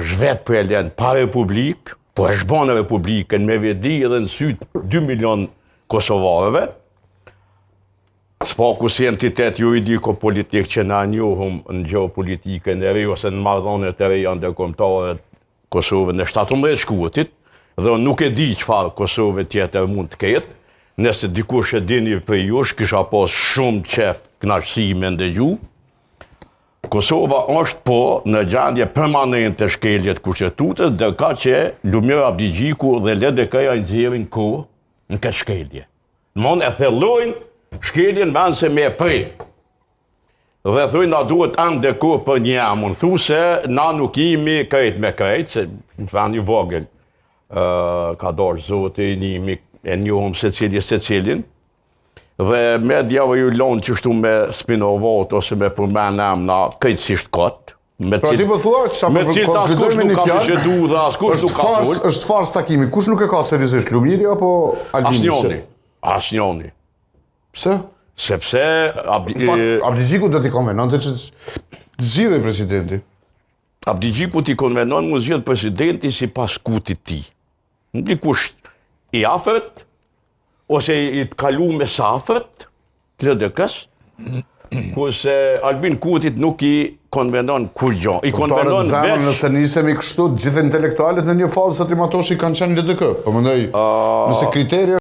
zhvet për e len pa republik, po e shbon republikën me vedi edhe në sytë 2 milion kosovarëve, s'paku si entitet juridiko-politik që na njohëm në geopolitikën e re ose në marrëdhëniet e reja ndërkombëtare Kosovë në 17 shkuetit, dhe nuk e di çfarë Kosovë tjetër mund të ketë, nëse dikush e dini për jush, kisha pas shumë qef kënaqësi me ndëgju. Kosova është po në gjendje permanente shkeljet kushtetutës, ndërka që Lumir Abdigjiku dhe LDK-ja i nxjerrin kohë në këtë shkelje. Mon e thellojnë shkeljen vend se me e prej. Dhe thuj na duhet ande kohë për një jamun. Thu se na nuk jemi krejt me krejt, se në vend një vogël ka dorë zoti, e njohëm se cilin. Dhe medjave ju lonë qështu me spinovat ose me përmen emna krejtësisht kot. Pra ti po thua që sa me cilë të askush nuk ka bishedu dhe askush nuk ka full. Është fars takimi, kush nuk e ka seriozisht, Lumiri apo Albini? Asnjoni. Pse? Sepse Abdigjiku do t'i konvenonte që të zgjidhej presidenti. Abdigjiku t'i konvenon mu zgjidh presidenti si pas kutit ti. Dikush i afërt, ose i të kalu me safët, të LDK-s, kurse Albin Kurtit nuk i konvenon kur gjo. I konvenon veç... Nëse nisemi kështu, gjithë intelektualet në një fazë së trimatoshi kanë qenë LDK. Po mëndoj, nëse kriterja